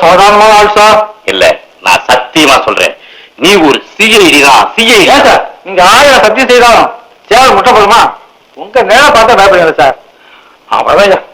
சாதாரணமான ஆள் சார். இல்ல, நான் சத்தியமா சொல்றேன், நீ ஒரு சிஐடி தான். சிஐடி சார், நீங்க 1000 சத்தியம் செய்தாலும் சேவல் முட்டை போடுமா? உங்க நேரம் பார்த்தா பயப்படுங்க சார். அவ்வளவுதான்.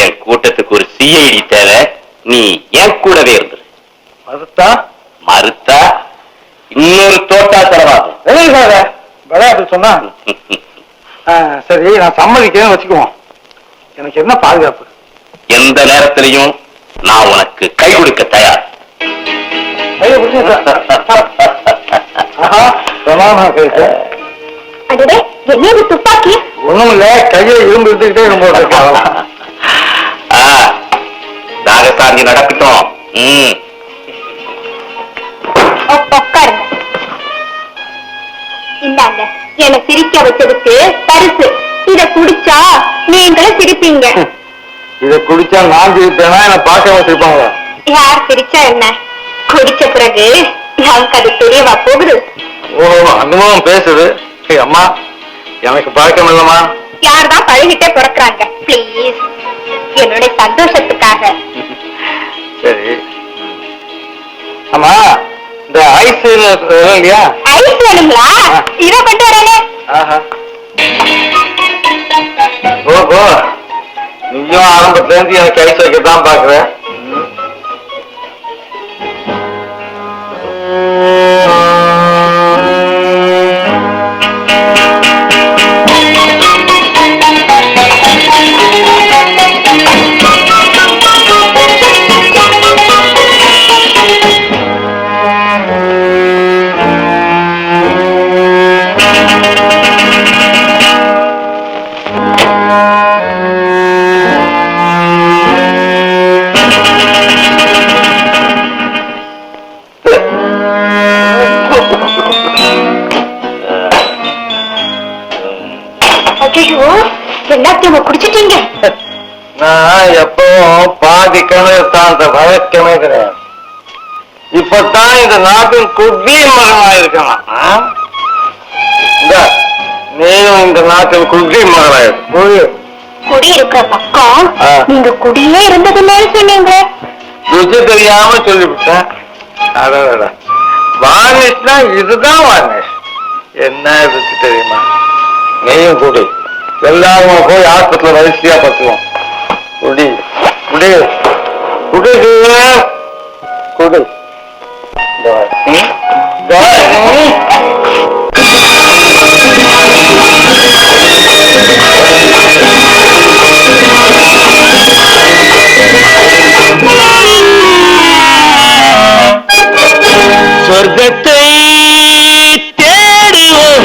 என் கூட்டத்துக்கு ஒரு சிஐடி தேவை. நீ என் கூடவே இருந்துரு. மறுத்தா இன்னொரு தோட்டா செலவாகும். விளையாட்டு சொன்னா சரி, நான் சம்மதிக்கிறேன்னு வச்சுக்குவோம். எனக்கு என்ன பாதுகாப்பு? எந்த நேரத்திலையும் நான் உனக்கு கை கொடுக்க தயார். துப்பாக்கி ஒண்ணும் இல்ல, கையை இரும்பு எடுத்துக்கிட்டே நாகசாமி நடக்கட்டும். இந்தாங்க, என்னை சிரிக்க வச்சதுக்கு பரிசு. இத குடிச்சா நீங்களும் சிரிப்பீங்க. இத குடிச்சா நான் சிரிப்பேனா? என்ன பார்க்க வச்சிருப்பாங்க. யார் சிரிச்சா என்ன, குடிச்ச பிறகு நமக்கு அது தெரியவா போகுது. ஓ, அனுபவம் பேசுது. அம்மா, எனக்கு பழக்கம் இல்லம்மா. யார்தான் பழகிட்டே பிறக்கிறாங்க. பிளீஸ், என்னுடைய சந்தோஷத்துக்காக. சரி. ஆமா, இந்த ஐஸ் இல்லையா? ஐஸ் வேணுங்களா? இத கொண்டு வரேனே. ஓஹோ, நீயும் ஆரம்பத்துல இருந்து எனக்கு ஐஸ் வைக்கத்தான் பாக்குறேன். எல்லாத்தையும் குடிச்சிட்டீங்க. நான் எப்பவும் பாதி கிணறு தான் வழக்கமே கிடையாது. இப்பதான் இந்த நாட்டின் குடி மகனா இருக்கலாம். நீயும் இந்த நாட்டின் குடி மகனாயிரு. குடி இருக்கிற பக்கம் நீங்க குடியே இருந்ததுன்னு சொன்னீங்க. ருச்சி தெரியாம சொல்லிவிட்டேன். வார்னிஷ்னா இதுதான் வார்னிஷ். என்ன ருச்சி தெரியுமா? நீயும் குடி, எல்லாரும் போய் ஆஸ்பத்திரியில வரிசையா பத்துவோம். குடி குடி குடி குடி. சொர்க்கத்தை தேடுவோம்.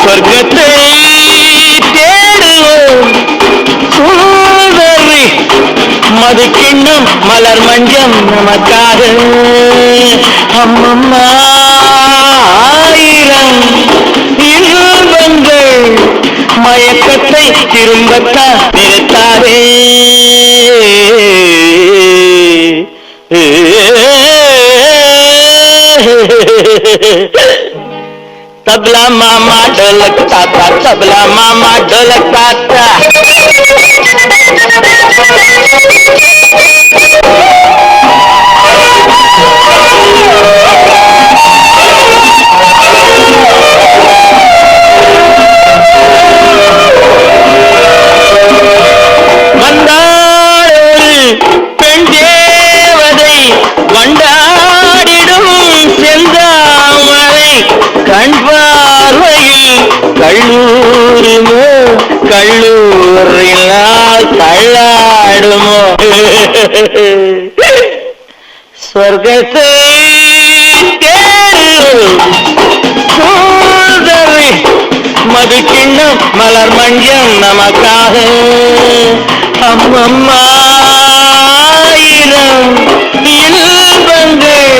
சொர்க்கத்தை தேடுவோம். சூழறி மது கிண்ணம் மலர் மஞ்சம் நமக்காக. அம்மம்மா ஆயிரம் இன்பங்கள் மயக்கத்தை திரும்பத்தான் நிறுத்தாதே. तबला मामा ढोलक ताता, तबला मामा ढोलक ताता. வந்தாளொரு பெண் தேவதை, வண்டாடிடும் செந்தாமரை. கண் பார்வையில் கல்லூருமோ, கல்லூரினால் தள்ளாடுமோ. சொர்க்கத்தை தேடுதறி மது கிண்ணம் மலர் மஞ்சம் நமக்காக. அம்மம்மா ஆயிரம் இன்பங்கள்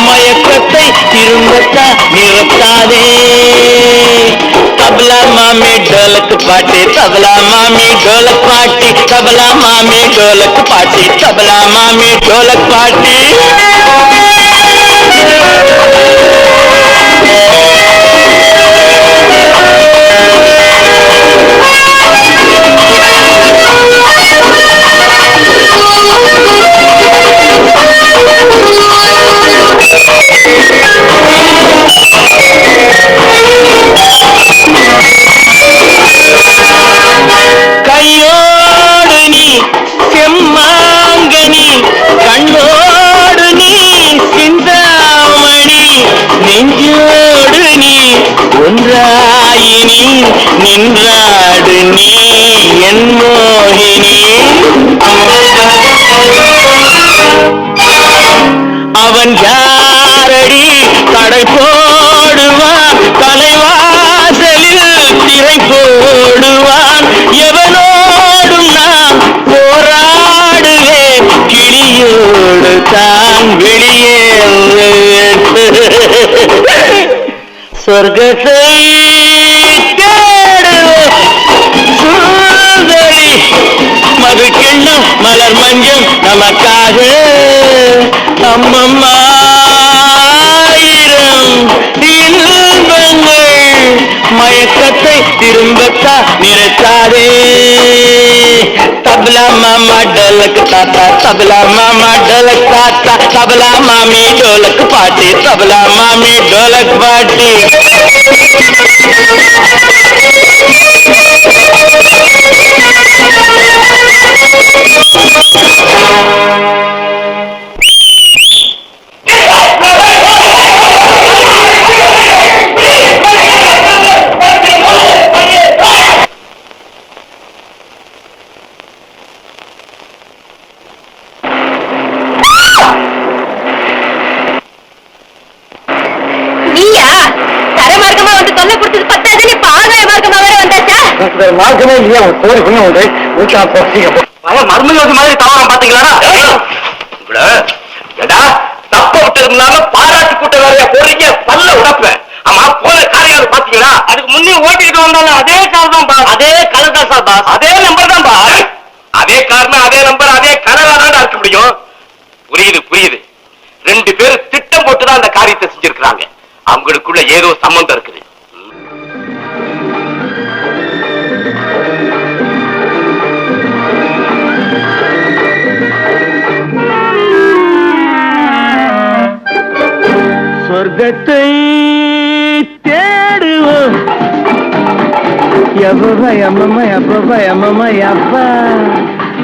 மயக்கத்தை திரும்பத்தான் நிறுத்தாதே. तबला मामी ढोलक पाटी, तबला मामी ढोलक पाटी, तबला मामी ढोलक पाटी, तबला मामी ढोलक पाटी. தலைவன் யாரடி கடை போடுவான் தலைவாசலில் திரை போடுவான் எவனோடும் நான் போராடுவேன் கிளியோடு தான் வெளியே சொர்க்கத்தை சுந்தரி மது கிண்ணம் மலர் மஞ்சம் நமக்காக அம்மம்மாயிரம் இன்பங்கள் மயக்கத்தை திரும்பத்தா நிறுத்தாதே तबला मामा ढोलक ताता तबला मामा ढोलक ताता तबला मामी ढोलक पाटी तबला मामी ढोलक पाटी மார்க்கமே இல்லையா கோரி பண்ண உண்டு மர்மயோசி மாதிரி தவறான் பாத்தீங்களா தப்ப விட்டதுனால பாராட்டு கூட்ட வேறையா போறீங்க பல்ல உடப்பேன் ஆமா போன காரியம் பாத்தீங்களா அதுக்கு முன்னே ஓட்டிக்கிட்டு வந்தாலும் அதே கார் தான் பாஸ் அதே கலர் தான் சார் பாஸ் அதே நம்பர் தான் பாஸ் அதே காரணம் அதே நம்பர் அதே கலரா தான் இருக்க முடியும் புரியுது புரியுது ரெண்டு பேரும் திட்டம் போட்டுதான் அந்த காரியத்தை செஞ்சிருக்கிறாங்க அவங்களுக்குள்ள ஏதோ சம்பந்தம் இருக்குது சொர்க்கத்தை தேடுவோம் அப்பா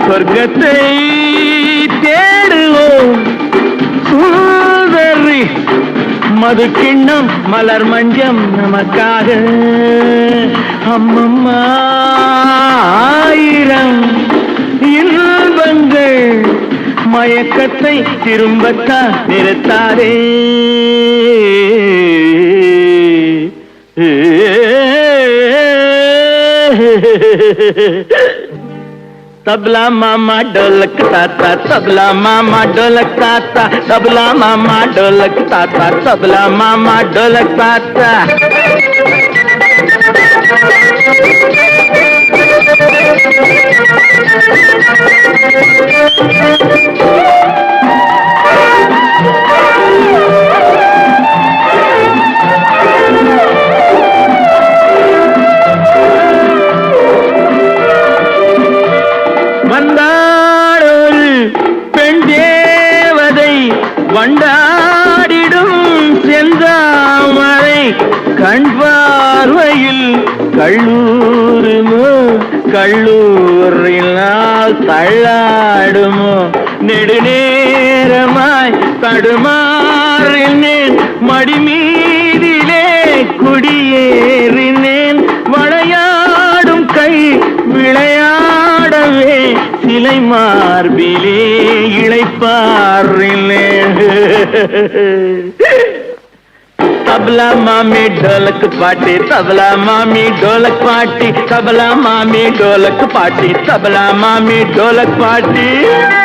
சொர்க்கத்தை தேடுவோம் சுந்தரி மது கிண்ணம் மலர் மஞ்சம் நமக்காக அம்மம்மாயிரம் இன்பங்கள் மயக்கத்தை திரும்பத்தா நிறுத்தாரே तबला मामा ढोलक ताता तबला मामा ढोलक ताता तबला मामा ढोलक ताता तबला मामा ढोलक ताता வந்தாடொரு பெண் தேவதை வண்டாடிடும் செந்தாமரை கண் பார்வையில் கள்ளூருமோ கள்ளூரினால் தள்ளாடுமோ நெடுநேரமாய் தடுமாறினேன் மடிமீதிலே குடியேறினேன் வளையாடும் கை விளையாடவே சிலை மார்பிலே இளைப்பாறிலே तबला मामी ढोलक पाटी तबला मामी ढोलक पाटी तबला मामी ढोलक पाटी तबला मामी ढोलक पाटी